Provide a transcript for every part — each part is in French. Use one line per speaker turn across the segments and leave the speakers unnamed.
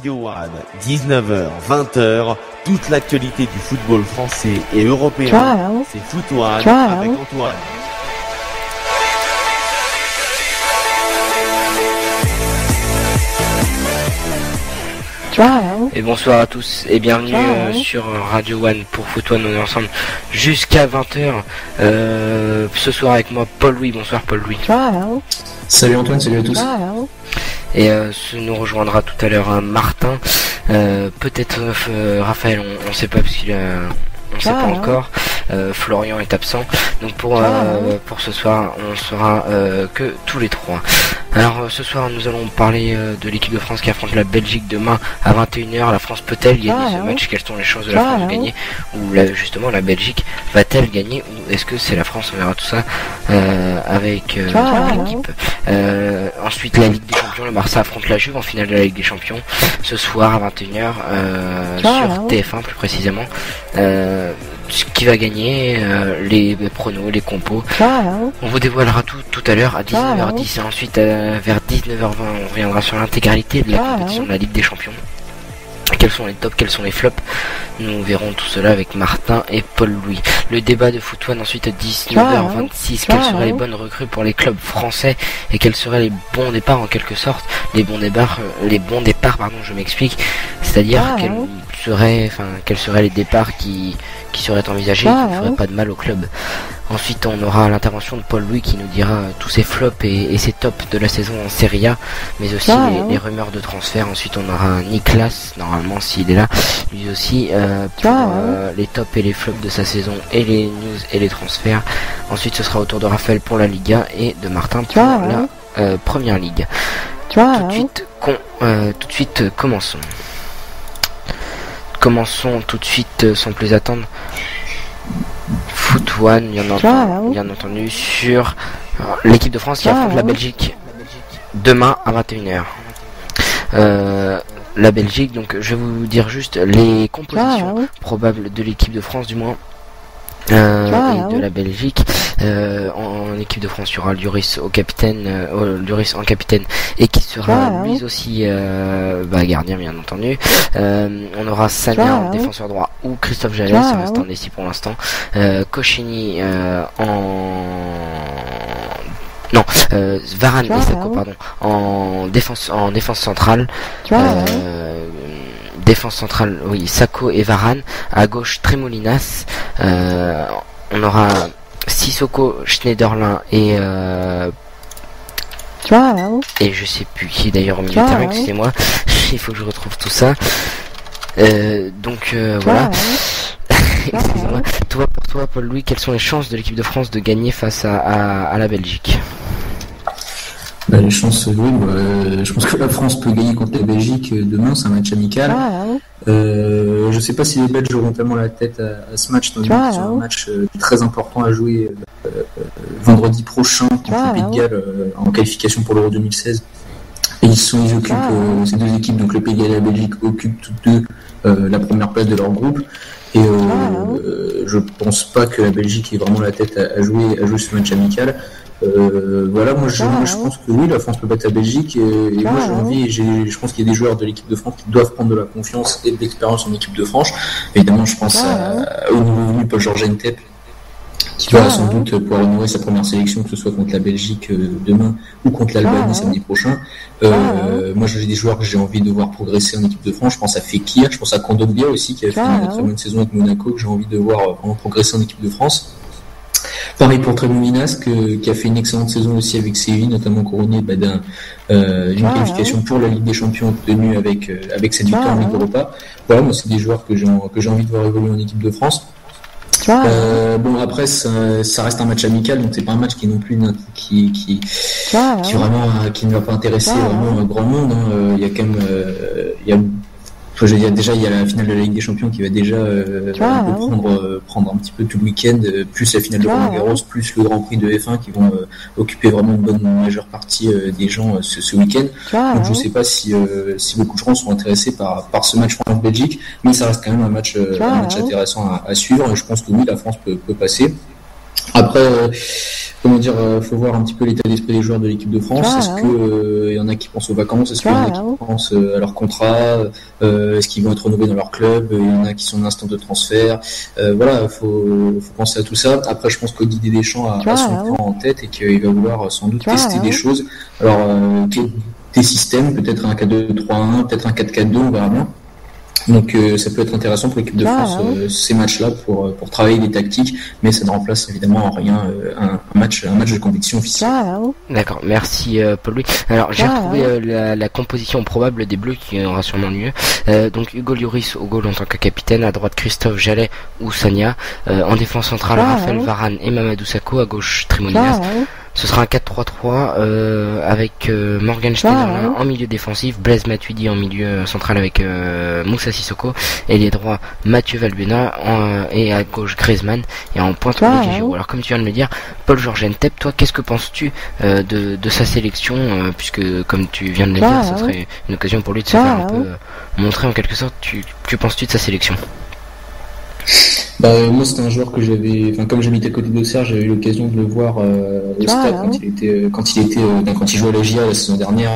Radio One, 19h, 20h, toute l'actualité du football français et européen, c'est Foot One avec Antoine.
Et bonsoir à tous et bienvenue sur Radio One pour Foot One. On est ensemble jusqu'à 20h. Ce soir avec moi Paul Louis. Bonsoir Paul Louis.
Salut Antoine, salut à tous.
Et nous rejoindra tout à l'heure Martin. Peut-être Raphaël, on ne sait pas parce qu'il a... On ne sait pas encore. Florian est absent. Donc pour ce soir, on sera que tous les trois. Alors ce soir, nous allons parler de l'équipe de France qui affronte la Belgique demain à 21h. La France peut-elle gagner ce match? Quelles sont les chances de la France de gagner? Ou justement la Belgique va-t-elle gagner? Ou est-ce que c'est la France? On verra tout ça avec l'équipe. Ensuite, la Ligue des Champions. Le Barça affronte la Juve en finale de la Ligue des Champions ce soir à 21h sur TF1 plus précisément. Qui va gagner, les pronos, les compos. On vous dévoilera tout à l'heure à 19h10 et ensuite vers 19h20 on reviendra sur l'intégralité de la compétition de la Ligue des Champions. Quels sont les tops, quels sont les flops? Nous verrons tout cela avec Martin et Paul Louis. Le débat de Foot One ensuite à 19h26. Quelles seraient les bonnes recrues pour les clubs français et quels seraient les bons départs en quelque sorte? Les bons départs, je m'explique. C'est-à-dire quels seraient les départs qui seraient envisagés et qui ne feraient pas de mal au club. Ensuite, on aura l'intervention de Paul Louis qui nous dira tous ses flops et ses tops de la saison en Serie A, mais aussi les rumeurs de transfert. Ensuite, on aura Nicolas, normalement, s'il est là, lui aussi, pour les tops et les flops de sa saison et les news et les transferts. Ensuite, ce sera au tour de Raphaël pour la Liga et de Martin pour la Première Ligue. Tout de suite, commençons. Commençons tout de suite sans plus attendre. Foot One, bien entendu, sur l'équipe de France qui affronte la Belgique demain à 21h. La Belgique, donc je vais vous dire juste les compositions probables de l'équipe de France du moins. Et de la Belgique. En équipe de France, il y aura Lloris en capitaine et qui sera lui aussi gardien bien entendu. On aura Sagna en défenseur droit ou Christophe Jallet, ça reste indécis pour l'instant. Cocchini Varane et Sako en défense centrale. Défense centrale, oui, Sako et Varane. À gauche, Tremolinas. On aura Sissoko, Schneiderlin et je sais plus qui est d'ailleurs au milieu de terrain, excusez-moi. Il faut que je retrouve tout ça. Voilà. Excusez-moi. Pour toi, Paul Louis, quelles sont les chances de l'équipe de France de gagner face à la Belgique?
Les chances, je pense que la France peut gagner contre la Belgique demain, c'est un match amical. Je sais pas si les Belges auront tellement la tête à ce match, notamment sur un match très important à jouer vendredi prochain contre le Pays de Galles en qualification pour l'Euro 2016. Et ils occupent, ces deux équipes, donc le Pays de Galles et la Belgique, occupent toutes deux la première place de leur groupe. Et je pense pas que la Belgique ait vraiment la tête à jouer ce match amical. Moi je pense que oui, la France peut battre la Belgique et moi je pense qu'il y a des joueurs de l'équipe de France qui doivent prendre de la confiance et de l'expérience en équipe de France. Évidemment, je pense au nouveau venu Paul-Georges Ntep qui va sans doute pouvoir honorer sa première sélection, que ce soit contre la Belgique demain ou contre l'Albanie samedi prochain. Moi j'ai des joueurs que j'ai envie de voir progresser en équipe de France. Je pense à Fekir, je pense à Kondogbia aussi qui a fait une très bonne saison avec Monaco, que j'ai envie de voir vraiment progresser en équipe de France. Pareil pour Tremolinas qui a fait une excellente saison aussi avec Séville, notamment couronné d'une qualification pour la Ligue des Champions obtenue avec cette victoire en Ligue Europa. Voilà, moi c'est des joueurs que j'ai envie de voir évoluer en équipe de France. Après ça reste un match amical, donc c'est pas un match qui non plus qui vraiment qui ne va pas intéresser vraiment grand monde. Il y a quand même il y a la finale de la Ligue des Champions qui va déjà prendre un petit peu tout le week-end, plus la finale de Roland-Garros, plus le Grand Prix de F1 qui vont occuper vraiment une bonne majeure partie des gens ce week-end. Donc je sais pas si beaucoup de gens sont intéressés par ce match France-Belgique, mais ça reste quand même un match intéressant à suivre, et je pense que oui, la France peut passer. Après, faut voir un petit peu l'état d'esprit des joueurs de l'équipe de France. Est-ce que y en a qui pensent aux vacances? Est-ce qu'il y en a qui pensent à leur contrat? Est-ce qu'ils vont être renouvelés dans leur club? Il y en a qui sont en instant de transfert. Faut penser à tout ça. Après, je pense que Didier Deschamps a son plan en tête et qu'il va vouloir sans doute tester des choses. Alors, des systèmes, peut-être un 4-2-3-1, peut-être un 4-4-2, on verra bien. Donc ça peut être intéressant pour l'équipe de France ces matchs-là pour travailler des tactiques, mais ça ne remplace évidemment en rien un match de compétition officielle.
D'accord, merci Paul-Louis. Alors j'ai retrouvé la composition probable des Bleus qui aura sûrement lieu. Donc Hugo Lloris au goal en tant que capitaine, à droite Christophe Jallet ou Sagna, en défense centrale Raphaël Varane et Mamadou Sakho, à gauche Trimonias. Ce sera un 4-3-3 avec Morgan Schneiderlin en milieu défensif, Blaise Matuidi en milieu central avec Moussa Sissoko, et les droits Mathieu Valbuena et à gauche Griezmann, et en pointe Olivier Giroud. Alors comme tu viens de le dire, Paul-Georges Ntep, toi qu'est-ce que penses-tu de sa sélection, puisque comme tu viens de le dire, ça serait une occasion pour lui de se faire un peu montrer en quelque sorte, que penses-tu de sa sélection?
Moi c'était un joueur que comme j'habitais à côté d'Auxerre, j'avais eu l'occasion de le voir au stade quand il jouait à la GIA la saison dernière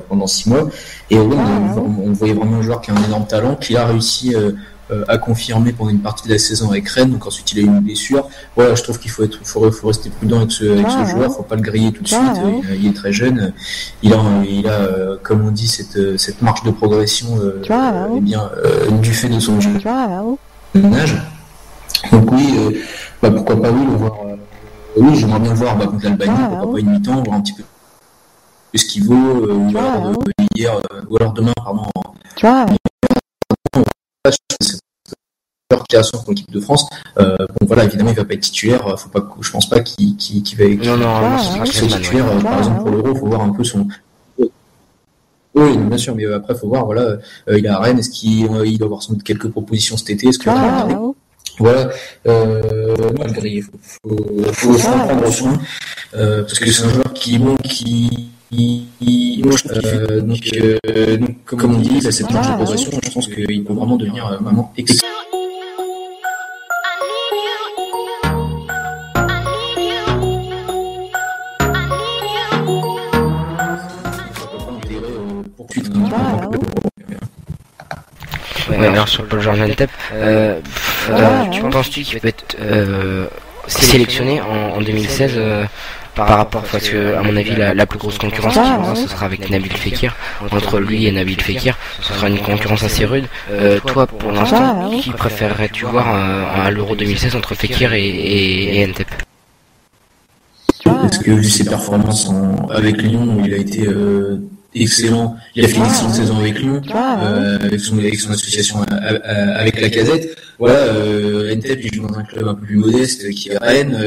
pendant 6 mois, et on voyait vraiment un joueur qui a un énorme talent, qui a réussi à confirmer pendant une partie de la saison avec Rennes. Donc ensuite il a eu une blessure. Voilà, je trouve qu'il faut rester prudent avec ce joueur, faut pas le griller tout de suite. Il est très jeune, il a comme on dit cette marche de progression du fait de son jeune âge. Donc pourquoi pas le voir. J'aimerais bien le voir contre l'Albanie, pourquoi pas une mi-temps, voir un petit peu ce qu'il vaut, ou alors demain, création pour l'équipe de France. Évidemment il va pas être titulaire, je pense pas qu'il va être titulaire. Par exemple pour l'Euro, faut voir un peu son. Oui, bien sûr, mais après faut voir, il est à Rennes, est-ce qu'il doit avoir sans doute quelques propositions cet été, est-ce que malgré faut en prendre soin, parce que c'est un joueur comme on dit, cette marge de progression, je pense qu'il peut vraiment devenir vraiment excellent.
Alors sur le Paul-Georges Ntep, penses-tu qu'il peut être sélectionné en 2016 par rapport, parce que à mon avis la plus grosse concurrence qu'il aura, ce sera avec Nabil Fekir. Entre lui et Nabil Fekir, ce sera une concurrence assez rude. Toi pour l'instant, qui préférerais-tu voir à l'Euro 2016 entre Fekir et Ntep?
Parce que vu ses performances avec Lyon, il a été excellent. Il a fait une excellente saison avec Lyon, avec son association avec la Casette. Ntep il joue dans un club un peu plus modeste qui est Rennes.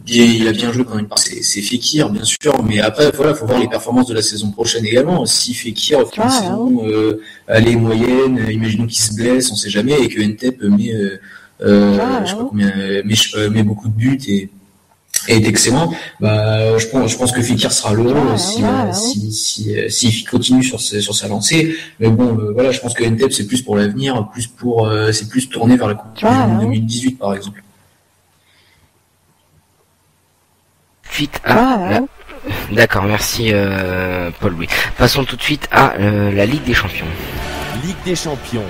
Il a bien joué pendant une partie. C'est Fekir bien sûr, mais après faut voir les performances de la saison prochaine également. Si Fekir fait une saison elle est moyenne, imaginons qu'il se blesse, on sait jamais, et que Ntep met je sais pas combien, met beaucoup de buts et est excellent, je pense que Fekir sera l'Euro s'il continue sur sa lancée. Mais je pense que Ntep c'est plus pour l'avenir, c'est plus tourné vers la Coupe du Monde 2018 par exemple.
D'accord, merci Paul-Louis. Passons tout de suite à la Ligue des Champions.
Ligue des Champions.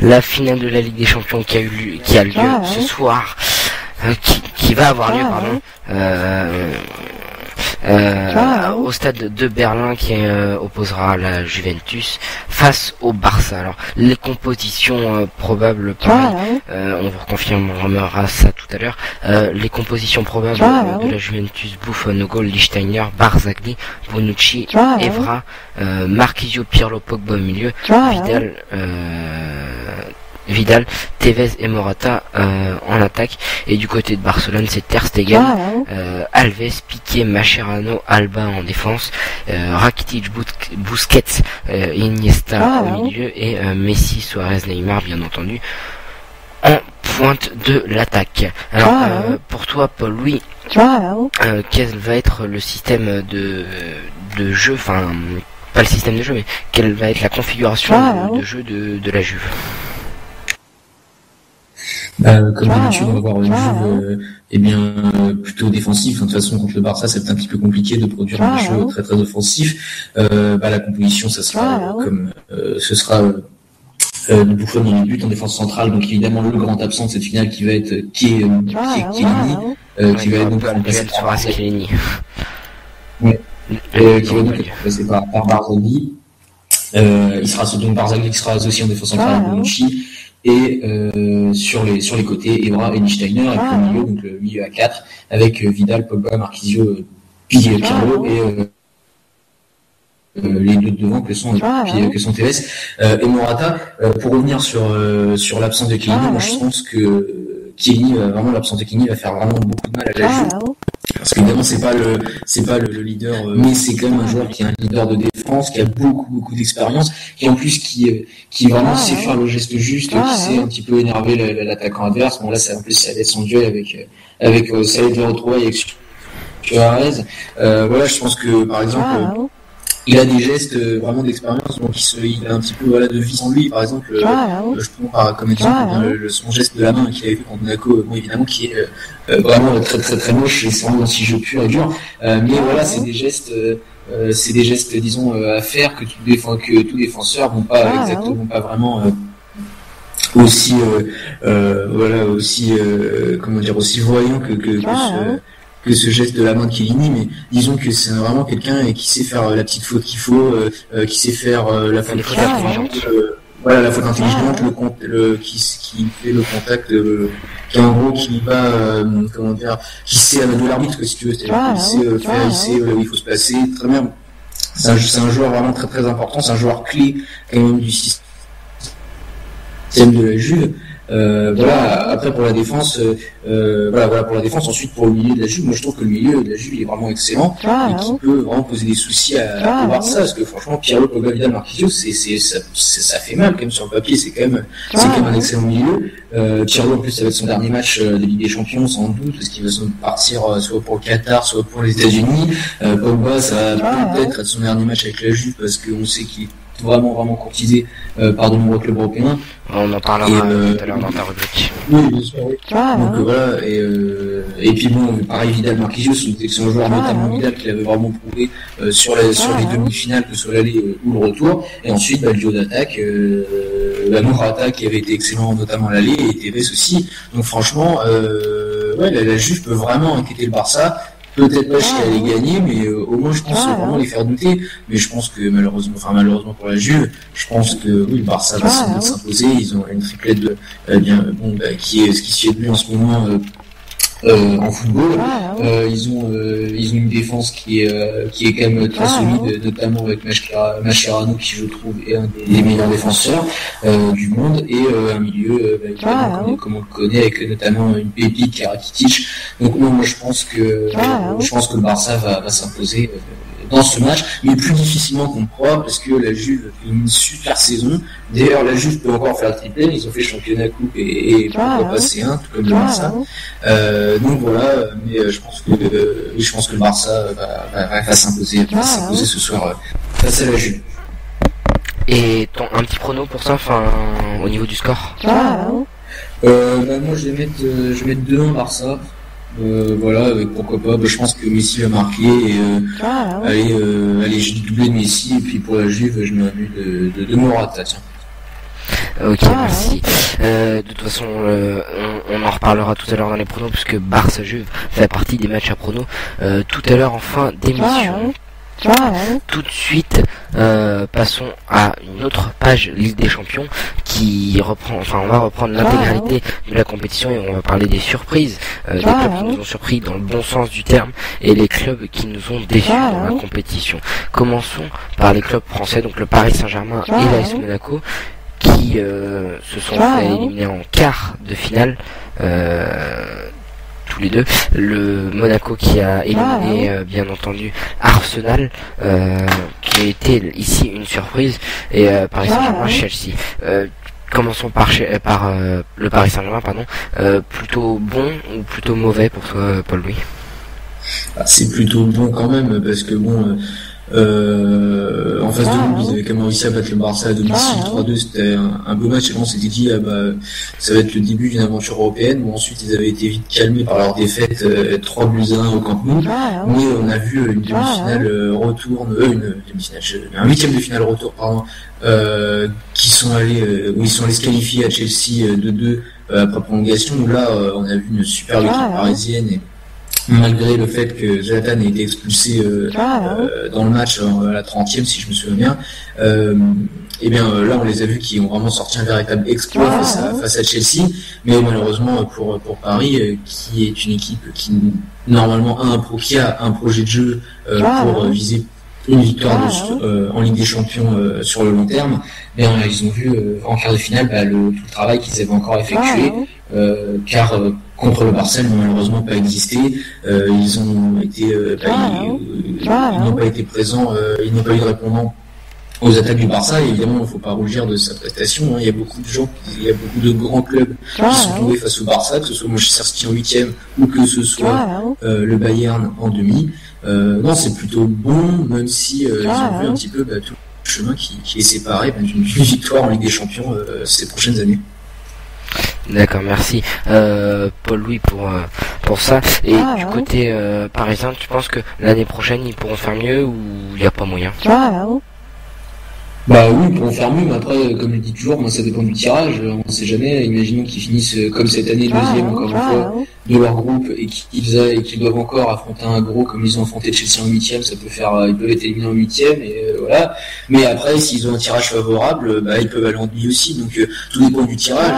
La finale de la Ligue des Champions qui a lieu ce soir, qui va avoir lieu, au stade de Berlin, qui opposera la Juventus face au Barça. Alors les compositions probables, on vous reconfirmera ça tout à l'heure. Les compositions probables de la Juventus: Buffon au goal, Lichtsteiner, Barzagli, Bonucci, Evra, Marquisio, Pirlo, Pogba au milieu, Vidal, Tevez et Morata en attaque, et du côté de Barcelone c'est Ter Stegen, Alves, Piqué, Mascherano, Alba en défense, Rakitic, Busquets, Iniesta au milieu, et Messi, Suarez, Neymar bien entendu en pointe de l'attaque. Alors pour toi Paul-Louis, quel va être le système de jeu, enfin pas le système de jeu, mais quelle va être la configuration de jeu de la Juve?
Comme d'habitude, on va voir une Juve plutôt défensif. De toute façon, contre le Barça, c'est un petit peu compliqué de produire un jeu très très offensif. La composition, ça sera comme ce sera Buffon dans les buts en défense centrale. Donc évidemment le grand absent de cette finale qui va être Chiellini, qui va être donc remplacé par
Chiellini.
Qui va donc être remplacé par Barzagli. Il sera donc Barzagli qui sera associé en défense centrale à Bonucci. Et sur les côtés, Evra et Lichtsteiner, avec le milieu, donc le milieu à 4, avec Vidal, Pogba, Marquisio, Pirlo et les deux devant que sont Tevez et Morata. Pour revenir sur l'absence de Chiellini, moi je pense que l'absence de Chiellini va faire vraiment beaucoup de mal à la Juve. Parce qu'évidemment c'est pas le leader, mais c'est quand même un joueur qui est un leader de défense, qui a beaucoup d'expérience, qui en plus qui vraiment sait faire le geste juste, qui sait un petit peu énerver l'attaquant adverse. Bon là ça va être son duel avec Saïd de retrouvailles avec Suarez. Je pense que par exemple il a des gestes vraiment d'expérience, donc il a un petit peu de vie en lui. Par exemple, je prends comme exemple son geste de la main qu'il avait fait contre Monaco, évidemment qui est vraiment très très très moche, et c'est vraiment aussi jeu pur et dur. Mais c'est des gestes disons à faire que tout défenseur vont pas vraiment aussi voyant que ce geste de la main de Chiellini, mais disons que c'est vraiment quelqu'un qui sait faire la petite faute qu'il faut, qui sait faire la faute intelligente, la faute intelligente, qui fait le contact, qui en gros qui va qui sait de l'arbitre, que si tu veux, c'est-à-dire qu'il sait où il faut se placer, très bien. C'est un joueur vraiment très très important, c'est un joueur clé quand même du système de la Juve. Après pour la défense, pour la défense. Ensuite pour le milieu de la Juve, moi je trouve que le milieu de la Juve il est vraiment excellent et qui peut vraiment poser des soucis au Barça, parce que franchement Pirlo, Pogba, Vidal, Marquisio, ça fait mal quand même sur le papier. C'est quand même un excellent milieu. Pirlo en plus ça va être son dernier match de Ligue des Champions sans doute, parce qu'il va partir soit pour le Qatar, soit pour les États-Unis. Pogba ça va peut-être être son dernier match avec la Juve, parce qu'on sait qu'il est vraiment courtisé par de nombreux clubs européens.
On en parlera tout à l'heure dans ta rubrique.
Oui, bien sûr. Donc et puis bon, pareil, Vidal, Marquisio, c'est un joueur, notamment Vidal, qui l'avait vraiment prouvé sur les demi-finales, que ce soit l'aller ou le retour. Et ensuite, le duo d'attaque, Morata qui avait été excellent notamment à l'aller, et Tevez aussi. Donc franchement, la Juve peut vraiment inquiéter le Barça. Peut-être pas jusqu'à les gagner, mais au moins je pense vraiment les faire douter. Mais je pense que malheureusement pour la Juve, je pense que le Barça va sans doute s'imposer. Ils ont une triplette qui est ce qui se fait de mieux en ce moment en football. Ils ont une défense qui est quand même très solide, notamment avec Mascherano, qui je trouve est un des meilleurs défenseurs du monde, et un milieu comme on le connaît, avec notamment une pépite qui est Rakitic. Donc moi je pense que le Barça va s'imposer dans ce match, mais plus difficilement qu'on croit, parce que la Juve fait une super saison. D'ailleurs, la Juve peut encore faire la triplée, ils ont fait championnat, coupe et pourquoi pas C1, tout comme le Barça. Donc voilà, mais je pense que le Barça va s'imposer ce soir face à la Juve.
Et un petit prono pour ça, au niveau du score?
Moi je vais mettre 2-1 Barça. Pourquoi pas. Je pense que Messi va marquer, et je dis doublé de Messi, et puis pour la Juve je mets un but de Morata, tiens.
Ok, merci. De toute façon, on en reparlera tout à l'heure dans les pronos, puisque Barça-Juve fait partie des matchs à pronos tout à l'heure en fin d'émission. Tout de suite, passons à une autre page Ligue des Champions on va reprendre l'intégralité de la compétition, et on va parler des surprises, des clubs qui nous ont surpris dans le bon sens du terme, et les clubs qui nous ont déçus dans la compétition. Commençons par les clubs français, donc le Paris Saint-Germain et l'AS Monaco, qui se sont fait éliminer en quart de finale. Tous les deux, le Monaco qui a éliminé bien entendu Arsenal, qui a été ici une surprise, et Paris Saint-Germain Chelsea. Commençons par le Paris Saint-Germain, plutôt bon ou plutôt mauvais pour toi, Paul-Louis?
C'est plutôt bon quand même, parce que En phase de groupe, ils avaient quand même réussi à battre le Barça à domicile 3-2. C'était un beau match et on s'était dit ça va être le début d'une aventure européenne. Bon, ensuite ils avaient été vite calmés par leur défaite 3-1 au Camp Nou, mais on a vu une demi-finale retour, un huitième de finale retour qui sont allés où ils sont allés se qualifier à Chelsea 2-2 après prolongation. Où là on a vu une super équipe parisienne et malgré le fait que Zlatan ait été expulsé dans le match à la 30e si je me souviens bien, et bien là on les a vus qui ont vraiment sorti un véritable exploit face à Chelsea, mais malheureusement pour Paris qui est une équipe qui normalement qui a un projet de jeu pour viser une victoire en Ligue des Champions sur le long terme, bien ils ont vu en quart de finale tout le travail qu'ils avaient encore effectué, car contre le Barça, ils n'ont malheureusement pas existé. Ils ont été, ils n'ont pas été présents, ils n'ont pas eu de répondant aux attaques du Barça. Et évidemment, il ne faut pas rougir de sa prestation. Il y a beaucoup de grands clubs qui sont tombés face au Barça, que ce soit Manchester City en 8e ou que ce soit le Bayern en demi. Non, c'est plutôt bon, même si ils ont vu un petit peu tout le chemin qui est séparé d'une victoire en Ligue des Champions ces prochaines années.
D'accord, merci Paul-Louis pour ça. Et du côté parisien, tu penses que l'année prochaine ils pourront faire mieux ou il n'y a pas moyen?
Bah oui, ils pourront faire mieux, mais après, comme je dis toujours, moi ça dépend du tirage, on ne sait jamais. Imaginons qu'ils finissent comme cette année deuxième encore une fois de leur groupe et qu'ils doivent encore affronter un gros comme ils ont affronté Chelsea en 8e, ça peut faire, ils peuvent être éliminés en 8e et voilà. Mais après, s'ils ont un tirage favorable, ils peuvent aller en demi aussi, donc tout dépend du tirage.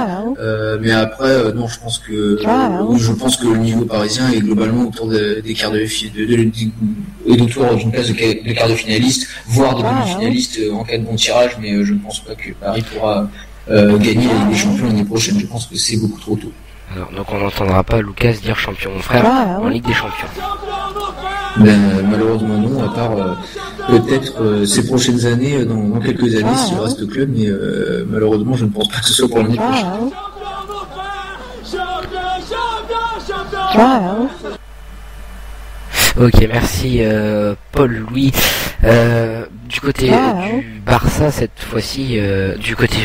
Mais après, non, je pense que le niveau parisien est globalement autour des quarts autour d'une place de quart de finaliste, voire de demi-finaliste en cas de bon tirage, mais je ne pense pas que Paris pourra gagner la Ligue des Champions l'année prochaine. Je pense que c'est beaucoup trop tôt.
Alors, donc on n'entendra pas Lucas dire champion mon frère en Ligue des Champions.
Malheureusement non, à part peut-être ces prochaines années, dans quelques années s'il reste au club, mais malheureusement je ne pense pas que ce soit pour l'année prochaine.
Ok, merci Paul-Louis. Du côté du Barça cette fois-ci, du côté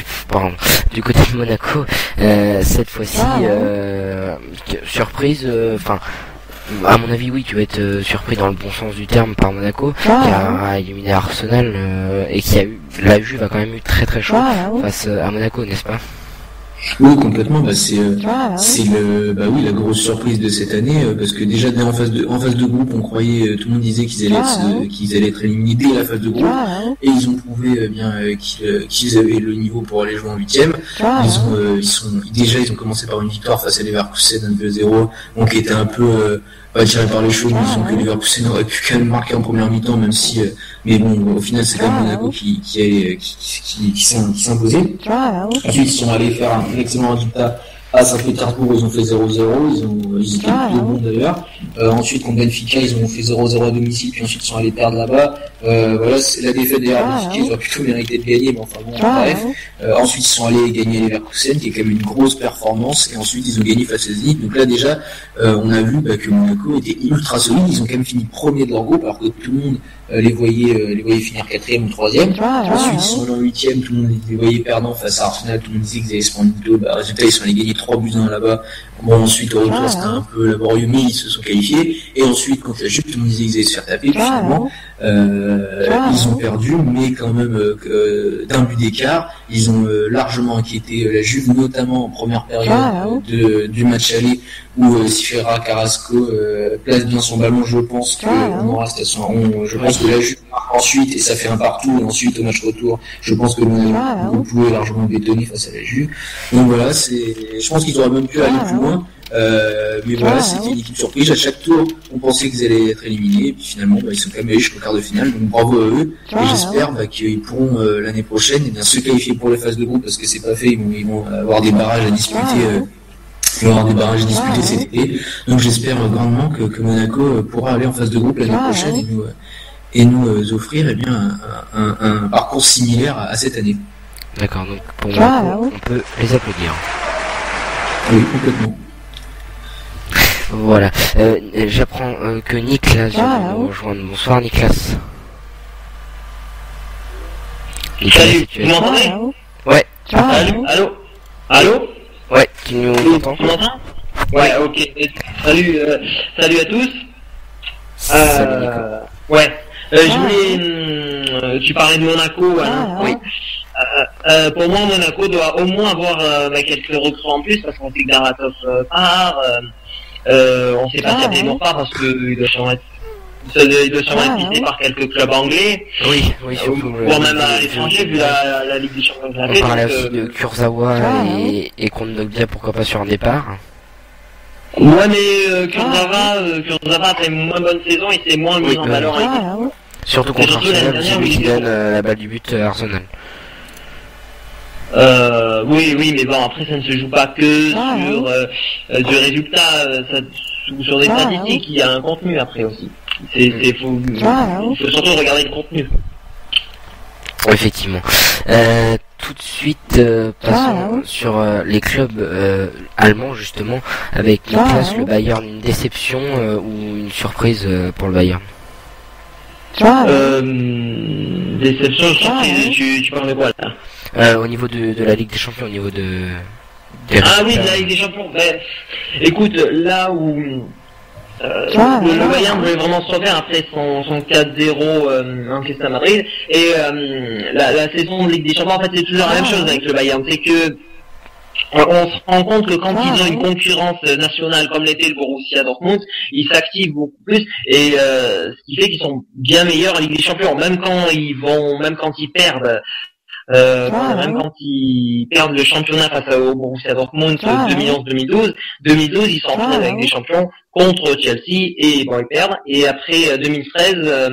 de Monaco, cette fois-ci, surprise. Enfin, à mon avis, oui, tu vas être surpris dans le bon sens du terme par Monaco, qui a éliminé Arsenal et qui la Juve a quand même eu très très chaud face à Monaco, n'est-ce pas?
Oui, complètement. C'est la grosse surprise de cette année, parce que déjà en phase de groupe, on croyait, tout le monde disait qu'ils allaient être éliminés dès la phase de groupe, et ils ont prouvé qu'ils avaient le niveau pour aller jouer en 8e. Ils ont commencé par une victoire face à Leverkusen 2-0, donc qui était un peu pas tiré par les cheveux, disons que Leverkusen aurait pu quand même marquer en première mi-temps, même si mais bon, au final c'est quand même Monaco qui s'est imposé. Ensuite ils sont allés faire un excellent résultat à Saint-Pétersbourg, ils ont fait 0-0, ils étaient plutôt bons d'ailleurs. Ensuite contre Benfica, ils ont fait 0-0 à domicile, puis ensuite ils sont allés perdre là-bas. Voilà, c'est la défaite des Benfica, ils auraient plutôt mérité de gagner, mais enfin bon, bref. Ensuite ils sont allés gagner Leverkusen, qui est quand même une grosse performance, et ensuite ils ont gagné face à Zenit. Donc là déjà, on a vu que Monaco était ultra solide, ils ont quand même fini premier de leur groupe, alors que tout le monde les voyait finir 4e ou 3e. Ensuite ils sont allés en 8e, tout le monde les voyait perdants face à Arsenal, tout le monde disait qu'ils allaient se prendre une dos. Résultat, ils sont allés gagner 3-1 là-bas. Bon, ensuite au retour c'était un peu laborieux, mais ils se sont qualifiés. Et ensuite contre la Juve, tout le monde disait qu'ils allaient se faire taper, puis finalement ils ont perdu, mais quand même d'un but d'écart. Ils ont largement inquiété la Juve, notamment en première période du match aller, où si Ferreira Carrasco place bien son ballon. Je pense que je pense que la Juve marque ensuite et ça fait un partout, et ensuite au match retour je pense que vous pouvez largement bétonner face à la Juve. Donc voilà, je pense qu'ils auraient même pu aller plus loin, mais voilà, c'était une équipe surprise. À chaque tour on pensait qu'ils allaient être éliminés, et puis finalement ils sont quand même allés jusqu'au quart de finale, donc bravo à eux. Et j'espère qu'ils pourront l'année prochaine se qualifier pour les phases de groupe, parce que c'est pas fait, ils vont avoir des barrages à disputer. Il va y avoir des barrages disputés cet été, donc j'espère grandement que Monaco pourra aller en phase de groupe l'année prochaine et nous offrir un parcours similaire à cette année.
D'accord, donc pour Monaco, on peut les applaudir.
Oui, complètement.
Voilà, j'apprends que Nicolas vient de nous rejoindre. Bonsoir Nicolas.
Salut, tu m'entendez?
Ouais.
Allô?
Ouais, tu m'entends?
Tu m'entends? Ouais, ok. Salut à tous.
Salut Nico.
Ouais. Je voulais... tu parlais de Monaco, hein?
Oui.
Pour moi, Monaco doit au moins avoir quelques recrues en plus, parce qu'on sait que Daratov part. On sait pas si Abdelmour part, parce qu'il doit sûrement être cité par quelques clubs anglais.
Oui, surtout.
Voire même à l'étranger, vu la Ligue des Champions.
On parlait aussi de Kurzawa et Kondogbia, pourquoi pas sur un départ.
Ouais, mais Kurzawa fait une moins bonne saison et c'est moins mis en valeur.
Surtout contre Arsenal, c'est lui qui donne la balle du but à Arsenal.
Oui, mais bon, après ça ne se joue pas que sur du résultat, sur des statistiques, il y a un contenu après aussi. Il faut surtout regarder le contenu.
Effectivement. Tout de suite, passons sur les clubs allemands justement, avec Niklas, le Bayern, une déception ou une surprise pour le Bayern?
Déception, tu parles de quoi là?
Au niveau de la Ligue des Champions, au niveau de...
Ah oui, de la Ligue des Champions. Écoute, là où le Bayern voulait vraiment se refaire après son 4-0 encaissé à Madrid, et la saison de Ligue des Champions, en fait, c'est toujours la même chose avec le Bayern. C'est que on se rend compte que quand ils ont une concurrence nationale comme l'était le Borussia Dortmund, ils s'activent beaucoup plus, et ce qui fait qu'ils sont bien meilleurs en Ligue des Champions, même quand ils perdent. Même quand ils perdent le championnat face au Borussia Dortmund 2011-2012, ils sont en finale avec des champions contre Chelsea, et bon, ils perdent. Et après 2013, là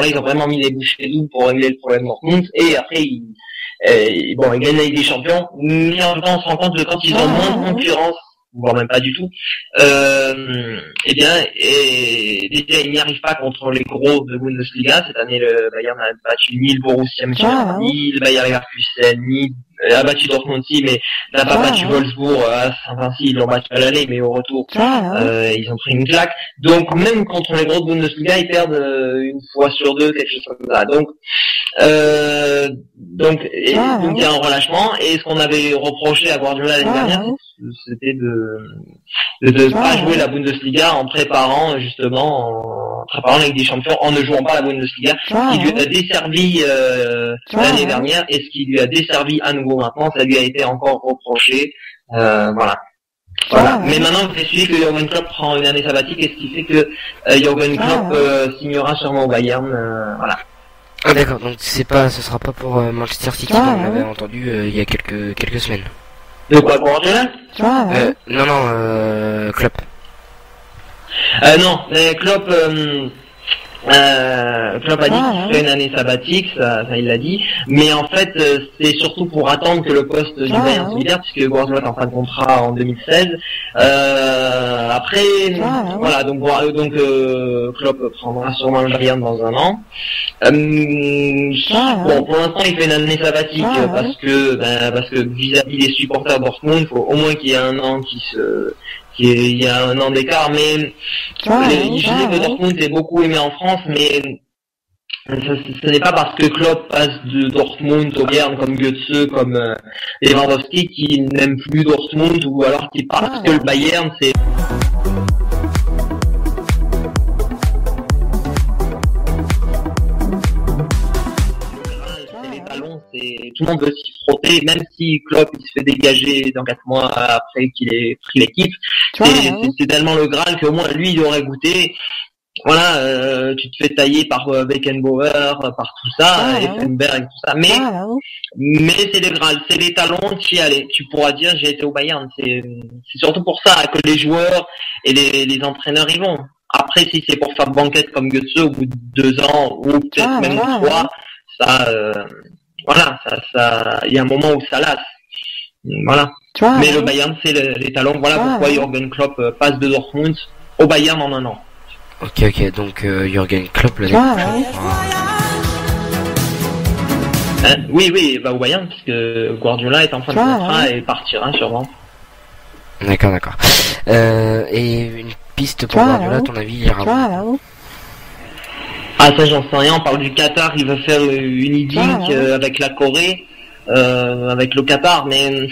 ils ont vraiment mis les bouchées doubles pour régler le problème Dortmund, et après ils gagnent la Ligue des Champions. Mais en même temps, on se rend compte que quand ils ont moins de concurrence, voire même pas du tout, déjà ils n'y arrivent pas contre les gros de Bundesliga. Cette année, le Bayern n'a battu ni le Borussia Mönchengladbach, ni le Bayer Leverkusen, ni a battu Dortmund aussi, mais n'a pas battu Wolfsburg. Enfin si, ils l'ont battu à l'aller, mais au retour ils ont pris une claque. Donc même contre les gros de Bundesliga, ils perdent une fois sur deux, quelque chose comme ça. Donc il y a un relâchement, et ce qu'on avait reproché à Guardiola l'année dernière, c'était de pas jouer la Bundesliga en préparant la Ligue des Champions, en ne jouant pas la Bundesliga, ce qui lui a desservi l'année dernière, et ce qui lui a desservi à nouveau maintenant, ça lui a été encore reproché. Voilà. Mais maintenant, c'est celui que Jürgen Klopp prend une année sabbatique, et ce qui fait que Jürgen Klopp signera sûrement au Bayern. Voilà.
Ah d'accord, donc ce sera pas pour Manchester City, comme on avait entendu il y a quelques semaines.
De quoi, pour Guardiola?
Non, Klopp.
Non, mais Klopp a dit qu'il ferait une année sabbatique, ça il l'a dit, mais en fait c'est surtout pour attendre que le poste du Bayern se libère, puisque Guardiola est en fin de contrat en 2016. Après, voilà, donc Klopp prendra sûrement le Bayern dans un an. Bon, pour l'instant il fait une année sabbatique parce que vis-à-vis des supporters Dortmund, il faut au moins qu'il y ait un an il y a un an d'écart, mais je sais que Dortmund est beaucoup aimé en France, mais ce n'est pas parce que Klopp passe de Dortmund au Bayern comme Götze, comme Lewandowski, qui n'aime plus Dortmund, ou alors qui parce que le Bayern c'est... Tout le monde veut s'y frotter, même si Klopp il se fait dégager dans 4 mois après qu'il ait pris l'équipe. C'est tellement le Graal qu'au moins lui il aurait goûté. Voilà, tu te fais tailler par Beckenbauer, par tout ça, Effenberg et tout ça. Mais c'est le Graal, c'est les talons, tu y allais. Tu pourras dire j'ai été au Bayern. C'est surtout pour ça que les joueurs et les entraîneurs y vont. Après, si c'est pour faire banquette comme Götze au bout de 2 ans, ou peut-être même 3, ça... Voilà, ça, il y a un moment où ça lasse. Voilà. Mais le Bayern, c'est les talents. Voilà pourquoi Jürgen Klopp passe de Dortmund au Bayern en un an.
Ok, donc Jürgen Klopp l'année prochaine.
Oui, va au Bayern, puisque Guardiola est en fin de contrat et partira sûrement.
D'accord. Et une piste pour Guardiola, à ton avis, il ira où?
Ah ça j'en sais rien, on parle du Qatar, il veut faire une e-dink avec la Corée, avec le Qatar, mais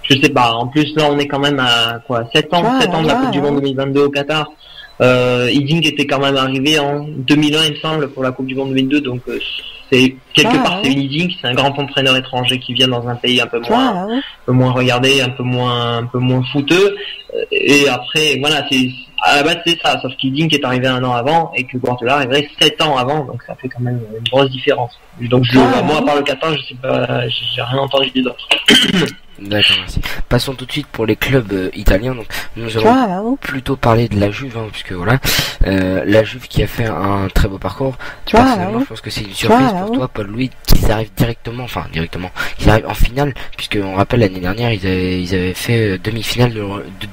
je sais pas, en plus là on est quand même à 7 ans de la Coupe du Monde 2022 au Qatar. E-dink était quand même arrivé en 2001 il me semble pour la Coupe du Monde 2002, donc c'est quelque part c'est une e-dink, c'est un grand entraîneur étranger qui vient dans un pays un peu moins regardé, un peu moins footeux, et après voilà, c'est à la base c'est ça, sauf qu'e-dink est arrivé 1 an avant et que Guardiola arriverait 7 ans avant, donc ça fait quand même une grosse différence. Donc moi à part le Qatar, je sais pas, j'ai rien entendu d'autre.
D'accord, merci. Passons tout de suite pour les clubs italiens. Donc nous allons plutôt parler de la Juve, puisque voilà, la Juve qui a fait un très beau parcours. Personnellement, je pense que c'est une surprise pour toi, Paul-Louis, qu'ils arrivent directement, qu'ils arrivent en finale, puisque on rappelle l'année dernière ils avaient fait demi-finale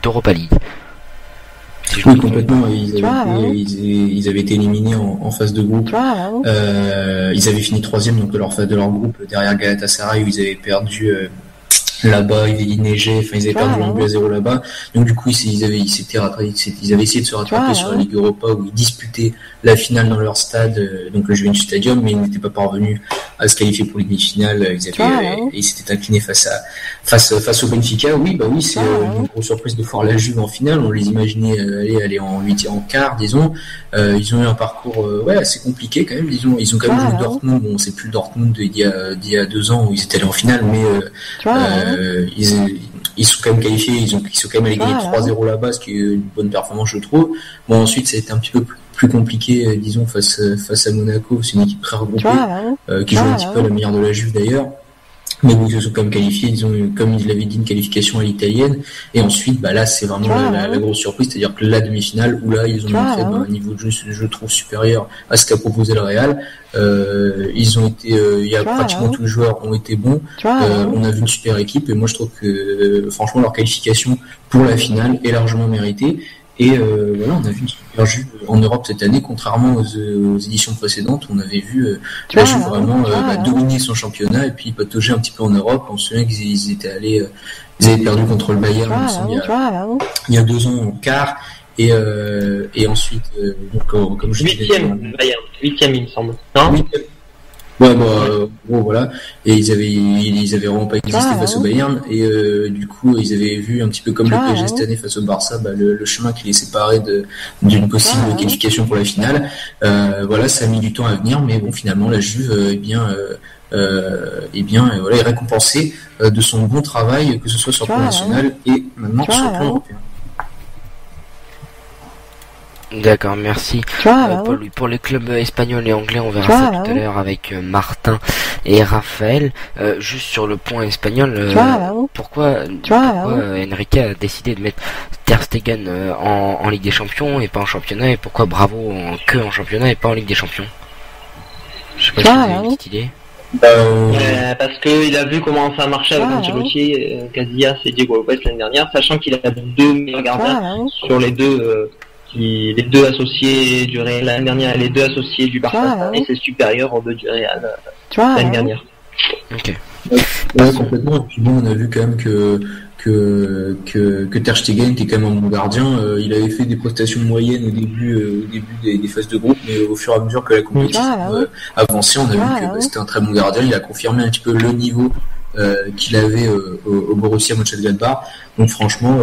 d'Europa League.
Oui, complètement. Ils avaient été éliminés en phase de groupe. Ils avaient fini 3e donc de leur groupe derrière Galatasaray où ils avaient perdu. Là-bas, il neigeait, enfin ils avaient perdu 1-0 là-bas. Donc du coup, ils avaient essayé de se rattraper sur la Ligue Europa où ils disputaient la finale dans leur stade, donc le Juventus Stadium, mais ils n'étaient pas parvenus à se qualifier pour les demi-finales. Ils s'étaient inclinés face au Benfica. Oui, c'est une grosse surprise de voir la Juve en finale. On les imaginait aller en quart, disons. Ils ont eu un parcours assez compliqué quand même. Disons, ils ont quand même joué Dortmund. Bon, c'est plus le Dortmund d'il y a 2 ans où ils étaient allés en finale, mais ils sont quand même qualifiés, ils sont quand même allés gagner 3-0 là-bas, ce qui est une bonne performance je trouve. Bon, ensuite ça a été un petit peu plus compliqué, disons, face à Monaco. C'est une équipe très regroupée, qui joue un petit peu à la manière de la Juve d'ailleurs. Mais bon, ils se sont quand même qualifiés, ils ont eu, comme il l'avait dit, une qualification à l'italienne. Et ensuite, là, c'est vraiment la grosse surprise, c'est-à-dire que la demi-finale, où là, ils ont montré un niveau de jeu, je trouve, supérieur à ce qu'a proposé le Real. Ils ont été, pratiquement tous les joueurs ont été bons. On a vu une super équipe, et moi, je trouve que, franchement, leur qualification pour la finale est largement méritée. Et on a vu une super Juve en Europe cette année, contrairement aux éditions précédentes. On avait vu la Juve vraiment dominer son championnat et puis patauger un petit peu en Europe. On se souvient qu'ils avaient perdu contre le Bayern il y a 2 ans en quart. Et ensuite, comme je disais,
8e il me semble. Non,
8e. Voilà. Et ils avaient vraiment pas existé face au Bayern. Et du coup, ils avaient vu un petit peu comme le PSG cette année face au Barça, le chemin qui les séparait d'une possible qualification pour la finale. Ça a mis du temps à venir, mais bon, finalement, la Juve est récompensée de son bon travail, que ce soit sur le plan national et maintenant sur le plan européen.
D'accord, merci. Paul, pour les clubs espagnols et anglais, on verra ça tout à l'heure avec Martin et Raphaël. Juste sur le point espagnol, pourquoi Enrique a décidé de mettre Ter Stegen en Ligue des Champions et pas en championnat, et pourquoi Bravo que en championnat et pas en Ligue des Champions? Je sais pas si vous avez une petite idée.
Parce qu'il a vu comment ça marchait avec Ancelotti, Casillas et Diego Lopez l'année dernière, sachant qu'il a 2 meilleurs gardiens sur les deux associés du Real l'année dernière et les 2 associés du Barça, et c'est supérieur aux 2 du Real l'année dernière.
Ok.
Complètement. Et puis bon, on a vu quand même que Ter Stegen était quand même un bon gardien. Il avait fait des prestations moyennes au début des phases de groupe, mais au fur et à mesure que la compétition avançait, on a vu que c'était un très bon gardien. Il a confirmé un petit peu le niveau qu'il avait au Borussia Mönchengladbach. Donc franchement,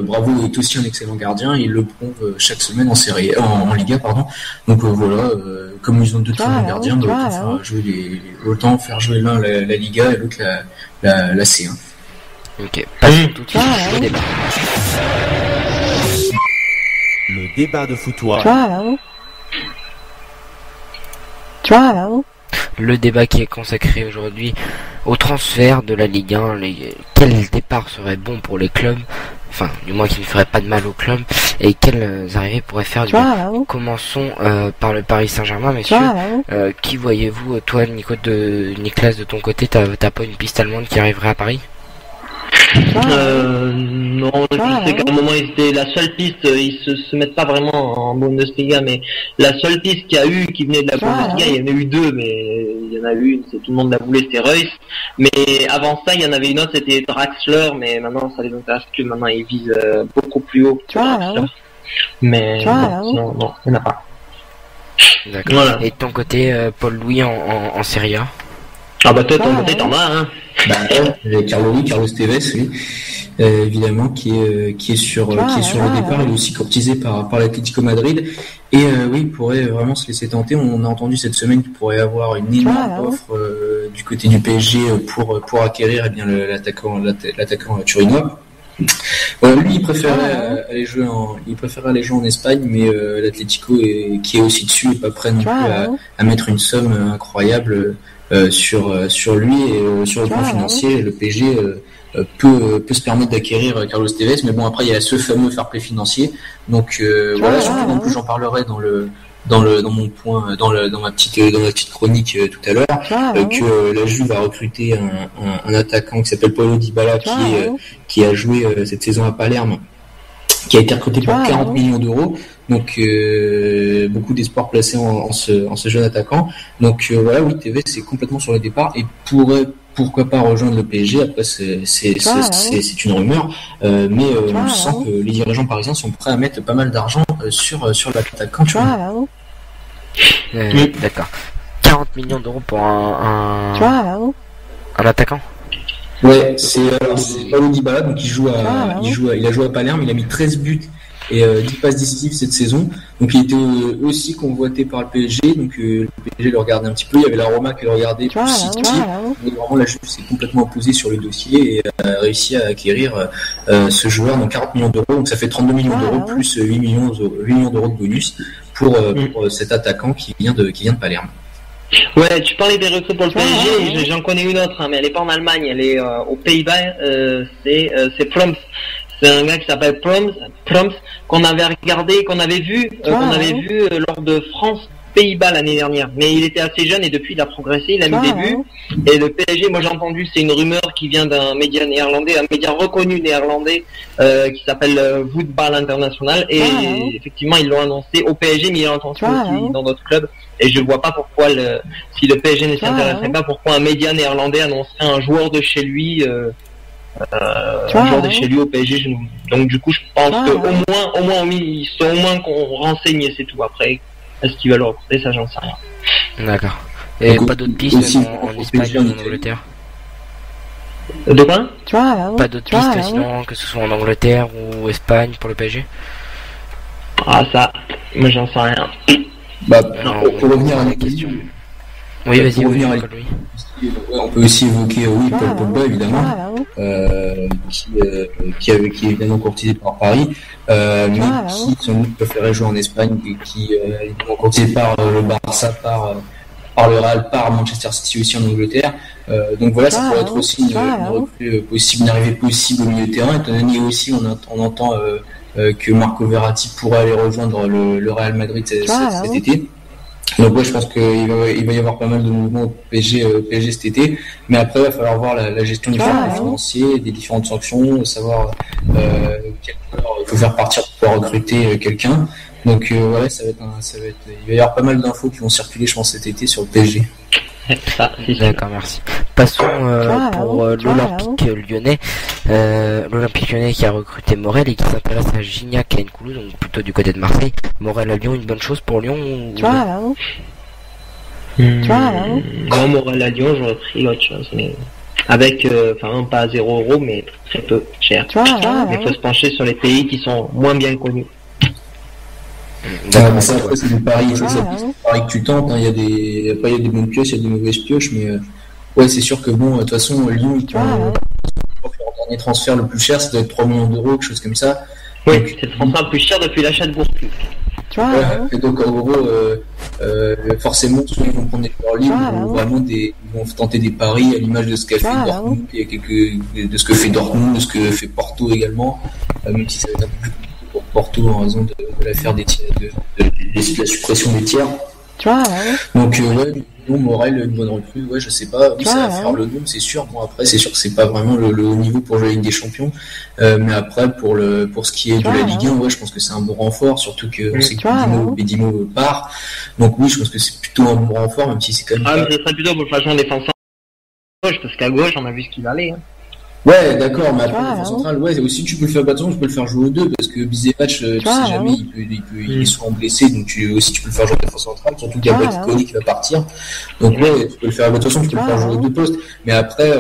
Bravo est aussi un excellent gardien. Il le prouve chaque semaine en Liga, pardon. Donc comme ils ont 2 très bons gardiens, autant faire jouer l'un la Liga et l'autre la C1.
Ok, passons tout de suite au débat.
Le débat de foutoir.
Le débat qui est consacré aujourd'hui au transfert de la Ligue 1, quel départ serait bon pour les clubs, enfin du moins qui ne ferait pas de mal aux clubs, et quelles arrivées pourraient faire du bien. Commençons par le Paris Saint-Germain, messieurs. Qui voyez-vous, toi Nicolas, de ton côté, t'as pas une piste allemande qui arriverait à Paris?
Non, je sais qu'à un moment c'était la seule piste, ils se mettent pas vraiment en Bundesliga, mais la seule piste qui venait de la Bundesliga, il y en a eu 2, mais il y en a eu une, tout le monde l'a voulu, c'était Reus. Mais avant ça, il y en avait une autre, c'était Draxler, mais maintenant ça les intéresse plus, maintenant ils visent beaucoup plus haut que Draxler. Mais non, il n'y en a pas.
D'accord. Voilà. Et de ton côté, Paul Louis en Serie A?
Ah bah toi, ton côté, t'en as, hein.
Bah Carlos Tevez, oui. Évidemment, qui est sur le départ. Il est aussi courtisé par l'Atlético Madrid. Et oui, il pourrait vraiment se laisser tenter. On a entendu cette semaine qu'il pourrait avoir une énorme offre du côté du PSG pour acquérir l'attaquant turinois. Lui, il préférait aller jouer en Espagne, mais l'Atlético qui est aussi dessus est pas prêt non plus à mettre une somme incroyable sur lui, et sur le plan financier. Le PSG peut se permettre d'acquérir Carlos Tevez, mais bon, après il y a ce fameux fair play financier. Donc voilà, surtout en plus j'en parlerai dans ma petite chronique tout à l'heure, que la Juve a recruté un attaquant qui s'appelle Paulo Dybala, qui a joué cette saison à Palerme, qui a été recruté pour 40 millions d'euros. Donc beaucoup d'espoir placé en ce jeune attaquant. Donc voilà, oui, Tevez c'est complètement sur le départ et pourquoi pas rejoindre le PSG. Après c'est une rumeur, mais on sent que les dirigeants parisiens sont prêts à mettre pas mal d'argent sur l'attaquant.
D'accord. 40 millions d'euros pour un attaquant.
Ouais, c'est Paulo Dybala, donc il a joué à Palerme, il a mis 13 buts et 10 passes décisives cette saison. Donc il était aussi convoité par le PSG, donc le PSG le regardait un petit peu. Il y avait la Roma qui le regardait plus City. Mais vraiment la Juve s'est complètement opposée sur le dossier et a réussi à acquérir ce joueur, donc 40 millions d'euros. Donc ça fait 32 millions d'euros plus 8 millions d'euros de bonus pour cet attaquant qui vient de Palerme.
Ouais, tu parlais des recrues pour le PSG, j'en connais une autre, mais elle est pas en Allemagne, elle est aux Pays-Bas, c'est Proms. C'est un gars qui s'appelle Proms, qu'on avait regardé, qu'on avait vu lors de France-Pays-Bas l'année dernière. Mais il était assez jeune et depuis il a progressé, il a mis des buts. Et le PSG, moi j'ai entendu, c'est une rumeur qui vient d'un média néerlandais, un média reconnu néerlandais, qui s'appelle Voetbal International. Et effectivement, ils l'ont annoncé au PSG, mais il est intention aussi dans d'autres clubs. Et je vois pas pourquoi si le PSG ne s'intéresserait pas, pourquoi un média néerlandais annoncerait un joueur de chez lui, au PSG. Donc du coup, je pense que au moins ils sont au moins qu'on renseigne, c'est tout. Après, est-ce qu'il va le recruter, ça j'en sais rien.
D'accord. Et pas d'autres pistes en Espagne ou en Angleterre?
De quoi?
Pas d'autres pistes sinon, que ce soit en Angleterre ou Espagne pour le PSG?
Ah ça, moi j'en sais rien.
Pour revenir à la question.
Oui, vas-y,
on peut aussi évoquer Paul Pogba évidemment, qui est évidemment courtisé par Paris, mais qui sans doute préférait jouer en Espagne, qui est évidemment courtisé par le Barça, par le Real, par Manchester City aussi en Angleterre. Donc voilà, ça pourrait être aussi une arrivée possible au milieu de terrain. Étant donné aussi on entend que Marco Verratti pourrait aller rejoindre le Real Madrid cet été. Donc ouais, je pense qu'il va y avoir pas mal de mouvements au PSG cet été, mais après il va falloir voir la gestion du fair play financier, des différentes sanctions, savoir quel joueur il faut faire partir pour pouvoir recruter quelqu'un. Donc ouais, il va y avoir pas mal d'infos qui vont circuler, je pense, cet été sur le PSG.
D'accord, merci. Passons pour l'Olympique lyonnais. L'Olympique lyonnais qui a recruté Morel et qui s'intéresse à Gignac et Nkoulou, donc plutôt du côté de Marseille. Morel à Lyon, une bonne chose pour Lyon
Non, Morel à Lyon, j'aurais pris autre chose, mais avec, pas à 0 €, mais très peu cher. Mais il faut se pencher sur les pays qui sont moins bien connus.
Mais ça, après, c'est des paris, c'est des paris que tu tentes, hein. Il y a des bonnes pioches, il y a des mauvaises pioches, mais ouais, c'est sûr que bon, de toute façon, Lyon, ils leur dernier transfert le plus cher, ça doit être 3 millions d'euros, quelque chose comme ça.
Oui, c'est le transfert le plus cher depuis l'achat de Bourg-Puy.
Et donc, en gros, forcément, soit ils vont prendre des joueurs libres, ou vraiment ils vont tenter des paris à l'image de ce qu'a fait Dortmund, de ce que fait Dortmund, de ce que fait Porto également, même si ça va être un peu plus compliqué pour Porto en raison de l'affaire de la suppression des tiers. Donc Morel, une bonne recrue, je sais pas, oui, ça va faire le nom, c'est sûr. Bon, après, c'est sûr que c'est pas vraiment le haut niveau pour jouer la Ligue des Champions, mais après, pour ce qui est de la Ligue 1, je pense que c'est un bon renfort, surtout que on sait que Bedimo part. Donc oui, je pense que c'est plutôt un bon renfort, même si c'est quand même
mais ce serait plutôt pour le façon défenseur à gauche, parce qu'à gauche, on a vu ce qu'il allait.
Ouais, d'accord, mais après, le défenseur central, ouais, aussi tu peux le faire, attention, tu peux le faire jouer aux deux, parce que Bisevac, tu sais jamais, il est souvent blessé, donc tu peux le faire jouer au défenseur central, surtout qu'il y a Batkoni qui va partir. Donc ouais, tu peux le faire, de toute façon, tu peux le faire jouer aux deux postes. Mais après,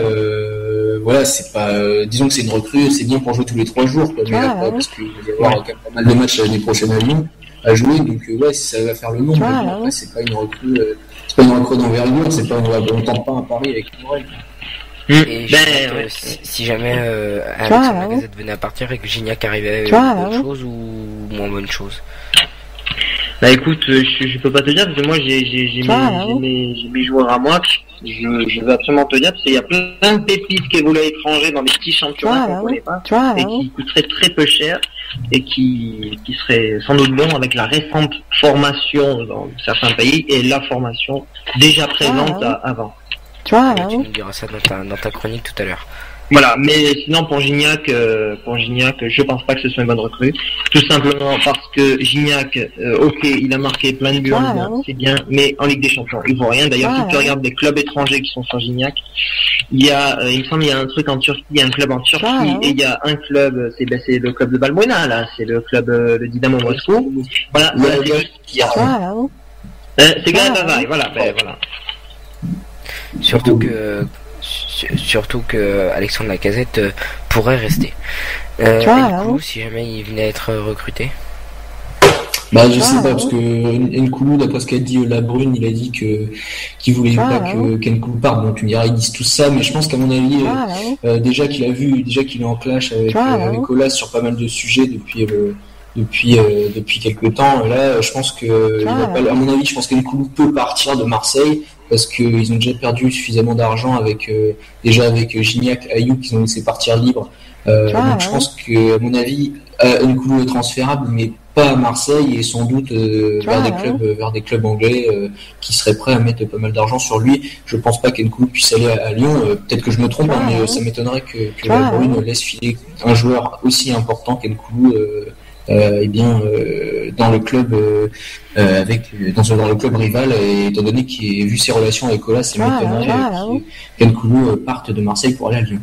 voilà, c'est pas, disons que c'est une recrue, c'est bien pour jouer tous les 3 jours, quoi, mais après, parce qu'il va y avoir pas mal de matchs l'année prochaine à Lyon à jouer, donc ouais, si ça va faire le nombre, mais après, c'est pas une recrue, d'envergure, c'est pas, on tente pas un pari avec une règle.
Et si jamais Alexandre Lacazette venait à partir et que Gignac arrivait à une bonne chose ou moins bonne chose.
Bah écoute, je peux pas te dire parce que moi j'ai mes joueurs à moi. Je veux absolument te dire parce qu'il y a plein de pépites qui évoluent à l'étranger dans des petits championnats qu'on connaît pas et qui coûteraient très peu cher et qui seraient sans doute bons avec la récente formation dans certains pays et la formation déjà présente avant.
Tu nous diras ça dans ta chronique tout à l'heure.
Voilà, mais sinon pour Gignac, je pense pas que ce soit une bonne recrue. Tout simplement parce que Gignac, ok, il a marqué plein de buts, c'est bien, mais en Ligue des Champions, il vaut rien. D'ailleurs, si tu regardes des clubs étrangers qui sont sur Gignac, il me semble, il y a un truc en Turquie, il y a un club en Turquie, et il y a un club, c'est le club de Balbuena, là, c'est le club, le Dynamo Moscou. Voilà, c'est juste qu'il y a. C'est Galatasaray, voilà.
Surtout que Alexandre Lacazette pourrait rester. Nkoulou, si jamais il venait à être recruté.
Bah je sais pas parce que Nkoulou, d'après ce qu'a dit Labrune, il a dit qu'il voulait pas que Nkoulou parte. Donc tu me diras ils disent tout ça, mais je pense qu'à mon avis déjà qu'il est en clash avec Olas sur pas mal de sujets depuis quelques temps. Là, je pense que à mon avis, je pense qu'Nkoulou peut partir de Marseille parce qu'ils ont déjà perdu suffisamment d'argent avec Gignac, Ayoub qu'ils ont laissé partir libre. Donc je pense que à mon avis, Nkoulou est transférable, mais pas à Marseille et sans doute vers des clubs anglais qui seraient prêts à mettre pas mal d'argent sur lui. Je pense pas qu'Nkoulou puisse aller à Lyon. Peut-être que je me trompe, mais ça m'étonnerait que la Brune laisse filer un joueur aussi important qu'Nkoulou. Dans le club dans le club rival, et étant donné qu'il a vu ses relations avec Olas, ça m'étonnerait qu'Nkoulou parte de Marseille pour aller à Lyon.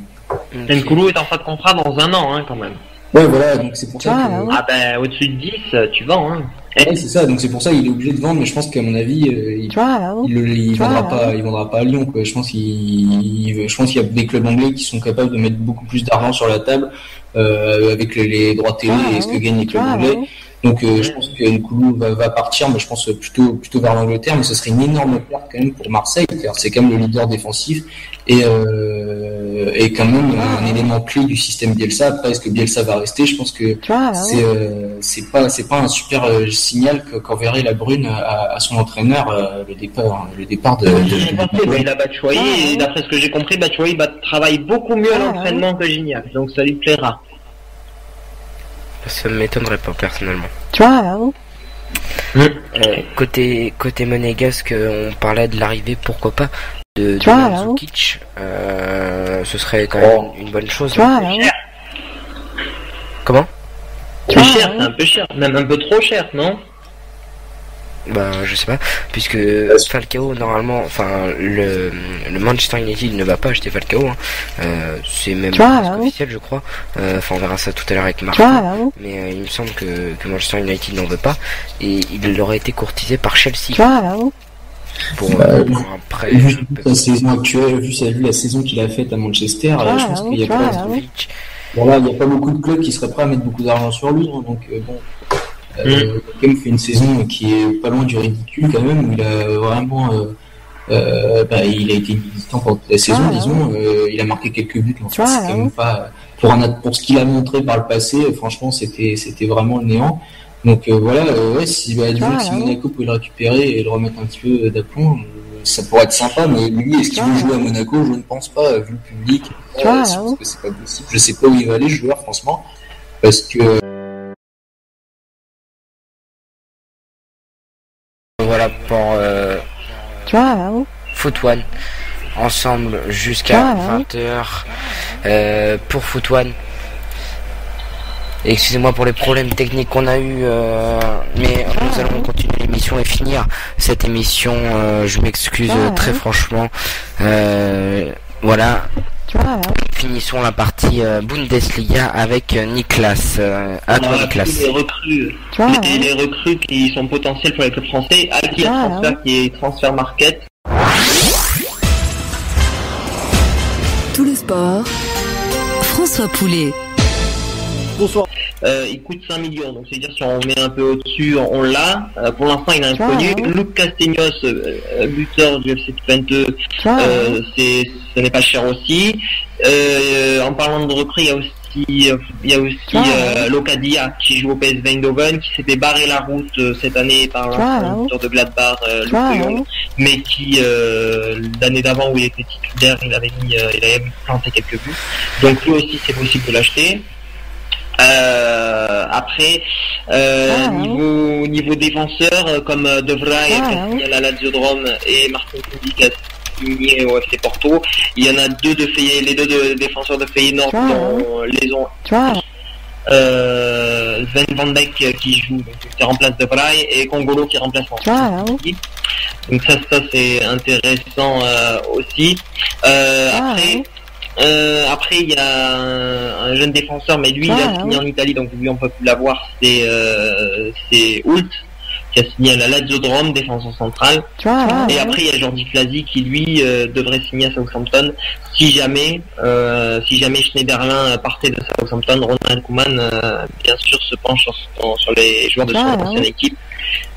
Nkoulou est en fin de contrat dans 1 an quand même.
Ouais, voilà, donc c'est pour ça que...
Ah ben, au-dessus de 10, tu vends,
Ouais, c'est ça, donc c'est pour ça qu'il est obligé de vendre, mais je pense qu'à mon avis, il vendra pas à Lyon, quoi. Je pense qu'il y a des clubs anglais qui sont capables de mettre beaucoup plus d'argent sur la table, avec les droits télé et ce que gagnent les clubs anglais. Donc, je pense que Nkoulou va partir, mais je pense plutôt vers l'Angleterre, mais ce serait une énorme perte quand même pour Marseille, car c'est quand même le leader défensif et quand même un élément clé du système Bielsa. Après, est-ce que Bielsa va rester? Je pense que c'est pas un super signal qu'enverrait la Brune à son entraîneur le départ de
il a Batshuayi, et d'après ce que j'ai compris, Batshuayi travaille beaucoup mieux à l'entraînement que Gignac, donc ça lui plaira.
Ça m'étonnerait pas personnellement. Côté monégasque, on parlait de l'arrivée, pourquoi pas, de Mandzukic. Ce serait quand même une bonne chose. Comment?
C'est cher, c'est un peu cher, même un peu trop cher, non?
Bah je sais pas, puisque Falcao normalement, enfin le Manchester United ne va pas acheter Falcao, c'est même officiel je crois, on verra ça tout à l'heure avec Martin, mais il me semble que Manchester United n'en veut pas, et il aurait été courtisé par Chelsea pour un prêt.
Vu sa saison actuelle, vu la saison qu'il a faite à Manchester, je pense qu'il y a il n'y a pas beaucoup de clubs qui seraient prêts à mettre beaucoup d'argent sur lui, donc bon. Il a quand même fait une saison qui est pas loin du ridicule quand même, où il a vraiment il a été inexistant pendant toute la saison, disons. Il a marqué quelques buts, mais en fait, c'est quand même pas pour ce qu'il a montré par le passé, franchement c'était vraiment le néant. Donc voilà, si Monaco pouvait le récupérer et le remettre un petit peu d'aplomb, ça pourrait être sympa, mais lui, est-ce qu'il veut jouer à Monaco? Je ne pense pas, vu le public. Je pense que c'est pas possible. Je sais pas où il va aller, ce joueur, franchement, parce que
voilà pour Foot One ensemble jusqu'à 20h pour Foot One. Excusez-moi pour les problèmes techniques qu'on a eu, mais nous allons continuer l'émission et finir cette émission. Je m'excuse très franchement. Voilà, Finissons la partie Bundesliga avec Niklas. À toi, Niklas.
Les recrues qui sont potentielles pour les clubs français, Alki Transfer qui est Transfer Market.
Tout le sport, François Poulet.
Bonsoir. Il coûte 5 millions, donc c'est-à-dire si on met un peu au-dessus, on l'a. Pour l'instant, il est inconnu. Luc Castaignos, buteur du FC Twente, ce n'est pas cher aussi. En parlant de recrues, il y a aussi Locadia qui joue au PSV Eindhoven, qui s'était barré la route cette année par l'ancien buteur de Gladbach, Luc de Jong, mais qui l'année d'avant où il était titulaire, il avait planté quelques buts. Donc lui aussi, c'est possible de l'acheter. Après, niveau défenseur, comme De Vrij qui a signé à la Lazio de Rome et Martin Kundi qui a signé au FC Porto, il y en a les deux défenseurs de Feyenoord dont les ont Sven Van Beek qui joue, qui remplace De Vrij, et Kongolo qui remplace donc ça c'est intéressant aussi. Après il y a un jeune défenseur, mais lui il a signé en Italie, donc lui on peut plus l'avoir, c'est Hult qui a signé à la Lazio de Rome, défenseur central. Et après il y a Jordi Clasie qui lui devrait signer à Southampton si jamais Schneiderlin partait de Southampton. Ronald Koeman bien sûr se penche sur les joueurs de son ancienne équipe.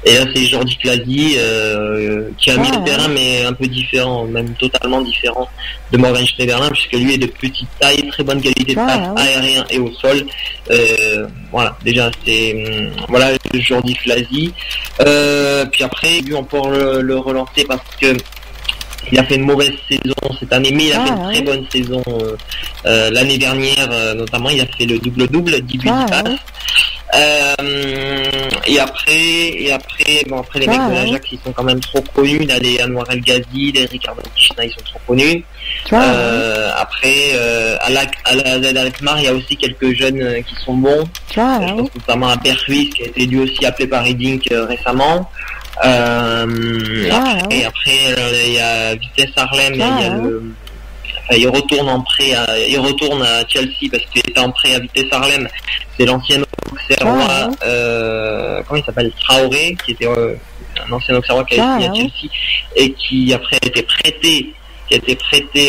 Et là c'est Jordi Clasie qui a mis le terrain, mais un peu différent, même totalement différent de Morgan Schneiderlin, puisque lui est de petite taille, très bonne qualité de passe aérien et au sol. Voilà, déjà c'est Jordi Clasie. Puis après on peut le relancer parce que il a fait une mauvaise saison cette année, mais il a fait une très bonne saison l'année dernière, notamment il a fait le double-double, 10 buts, 10 passes. Et après les mecs de l'Ajax ils sont quand même trop connus, là les Anwar El Ghazi, les Ricardo Kishna, ils sont trop connus. Après à la Z Alkmaar il y a aussi quelques jeunes qui sont bons. Je pense notamment à Berhuis qui a été lui aussi appelé par Hiddink récemment. Et après il y a Vitesse Arnhem, il retourne à Chelsea parce qu'il était en prêt à Vitesse Arnhem. C'est l'ancien Auxerrois, comment il s'appelle, Traoré, qui était un ancien Auxerrois qui a signé à Chelsea et qui après a été prêté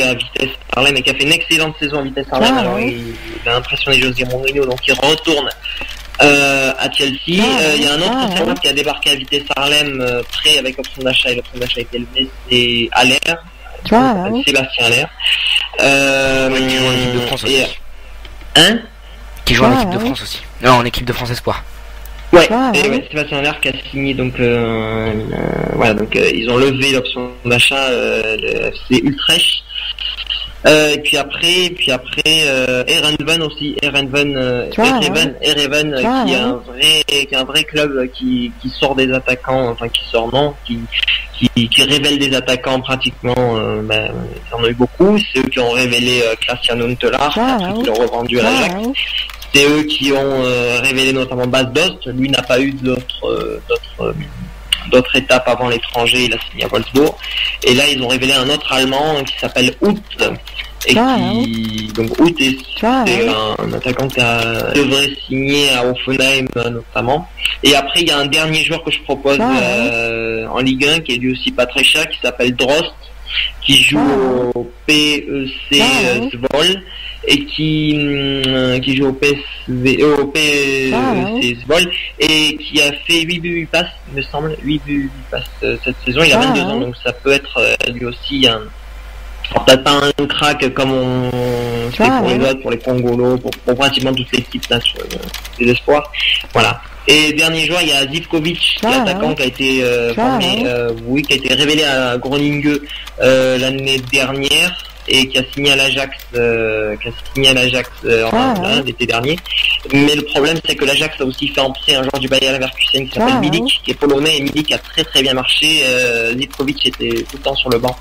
à Vitesse Arnhem et qui a fait une excellente saison à Vitesse Arnhem. Alors il a impressionné José Mourinho, donc il retourne à Chelsea. Il y a un autre Auxerrois qui a débarqué à Vitesse Arnhem prêt avec option d'achat, et l'option d'achat est élevée, c'est Allaire. Sébastien Allaire.
Qui joue en équipe de France aussi. Qui joue en équipe de France aussi. Non, en équipe de France Espoir.
Sébastien Allaire qui a signé, donc ils ont levé l'option d'achat, c'est Utrecht. Et puis après Ereven aussi, Ereven qui est un vrai club qui sort des attaquants, enfin qui révèle des attaquants pratiquement. Il y en a eu beaucoup. C'est eux qui ont révélé Christian Huntelaar, qui l'ont revendu à l'Ajax. C'est eux qui ont révélé notamment Bas Dost. Lui n'a pas eu d'autres étapes avant l'étranger, il a signé à Wolfsburg. Et là ils ont révélé un autre Allemand qui s'appelle Huth, et donc Huth c'est un attaquant qui devrait signer à Hoffenheim notamment. Et après il y a un dernier joueur que je propose en Ligue 1 qui est lui aussi pas très cher, qui s'appelle Drost, qui joue au PEC Zwolle et qui joue au PEC Zwolle et qui a fait 8 buts 8 passes, il me semble, 8 buts 8 passes cette saison. Il a 22 ans, donc ça peut être lui aussi peut-être pas un crack comme on fait pour les autres, pour les Kongolo, pour pratiquement toutes les équipes là sur les espoirs. Voilà. Et dernier joueur, il y a Zivkovic, qui est attaquant, qui a été formé, qui a été révélé à Groningen l'année dernière et qui a signé à l'Ajax, l'été dernier. Mais le problème, c'est que l'Ajax a aussi fait entrer un joueur du Bayer Leverkusen qui s'appelle Milik, qui est polonais, et Milik a très très bien marché. Zivkovic était tout le temps sur le banc.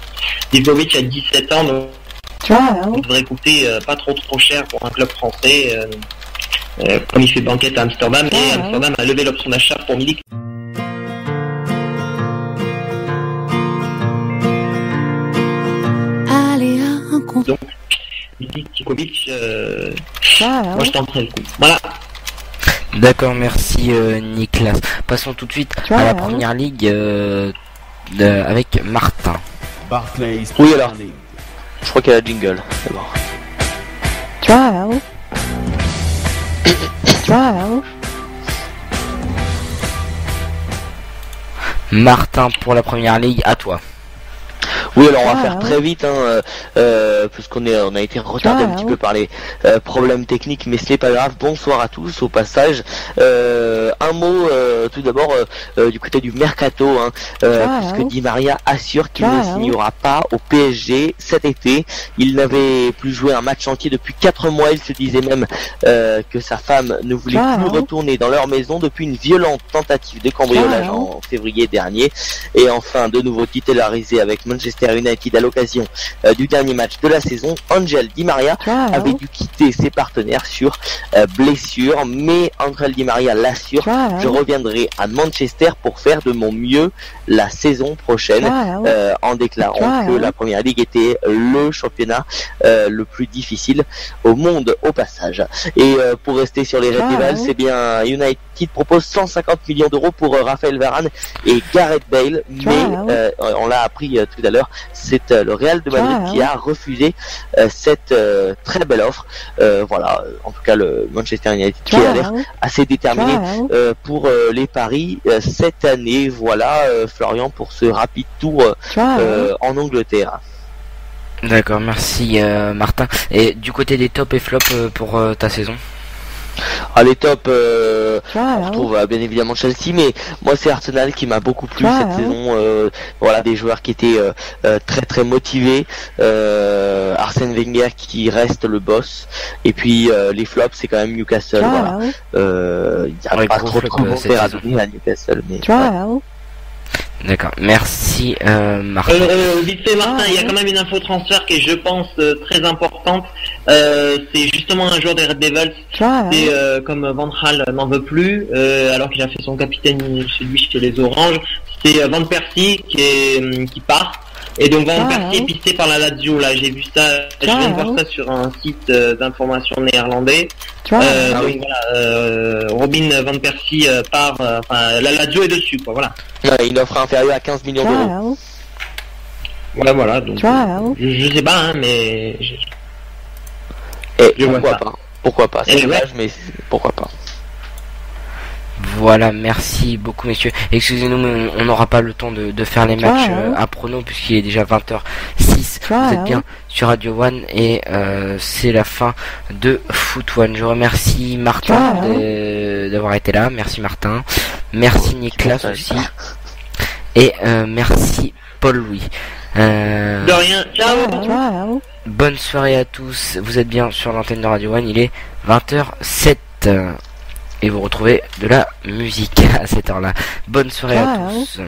Zivkovic a 17 ans, donc il devrait coûter pas trop cher pour un club français. Comme il fait banquette à Amsterdam, et Amsterdam a levé l'option d'achat pour Milik. Donc Tikovic, moi je tenterai le coup. Voilà.
D'accord, merci Nicolas. Passons tout de suite à la première ligue avec Martin.
Barclays.
Oui, alors. Je crois qu'il y a la jingle. D'abord.
Martin pour la première ligue, à toi.
Oui, alors on va faire très vite, puisqu'on a été retardé un petit peu par les problèmes techniques, mais ce n'est pas grave. Bonsoir à tous, au passage. Un mot tout d'abord du côté du mercato, puisque Di Maria assure qu'il ne signera pas au PSG cet été. Il n'avait plus joué un match entier depuis 4 mois. Il se disait même que sa femme ne voulait plus retourner dans leur maison depuis une violente tentative de cambriolage en février dernier. Et enfin, de nouveau titularisé avec Manchester United à l'occasion du dernier match de la saison, Angel Di Maria avait dû quitter ses partenaires sur blessure, mais Angel Di Maria l'assure: je reviendrai à Manchester pour faire de mon mieux la saison prochaine, en déclarant que la première ligue était le championnat le plus difficile au monde au passage. Et pour rester sur les Red Devils, c'est bien United propose 150 millions d'euros pour Raphaël Varane et Gareth Bale, mais on l'a appris tout à l'heure, c'est le Real de Madrid qui a refusé cette très belle offre. Voilà, en tout cas le Manchester United qui a l'air assez déterminé pour les paris cette année. Voilà, Florian, pour ce rapide tour en Angleterre.
D'accord, merci Martin. Et du côté des tops et flops pour ta saison?
Les tops, on retrouve bien évidemment Chelsea, mais moi c'est Arsenal qui m'a beaucoup plu cette saison. Voilà, des joueurs qui étaient très très motivés. Arsène Wenger qui reste le boss. Et puis les flops, c'est quand même Newcastle. Voilà. Il n'y a pas trop de commentaires à donner à Newcastle, mais
D'accord, merci Martin.
Vite fait Martin, il y a quand même une info transfert qui est, je pense, très importante. C'est justement un joueur des Red Devils. C'est comme Van Gaal n'en veut plus, alors qu'il a fait son capitaine chez lui chez les Oranges. C'est Van Persie qui part. Et donc Van Persie est pisté par la Lazio. Là, j'ai vu ça, je viens de voir ça sur un site d'information néerlandais. Donc voilà, Robin Van Persie part. Enfin, la Lazio est dessus, quoi. Voilà.
Une offre inférieure à 15 millions d'euros.
Voilà. Donc je sais pas, mais
pourquoi pas. C'est dommage, mais pourquoi pas.
Voilà, merci beaucoup messieurs. Excusez-nous, mais on n'aura pas le temps de faire les matchs à prono puisqu'il est déjà 20h06. Vous êtes bien sur Radio One et c'est la fin de Foot One. Je remercie Martin d'avoir été là. Merci Martin. Merci Nicolas aussi. Et merci Paul-Louis.
De rien. Ciao.
Bonne soirée à tous. Vous êtes bien sur l'antenne de Radio One. Il est 20h07. Et vous retrouvez de la musique à cette heure-là. Bonne soirée à tous.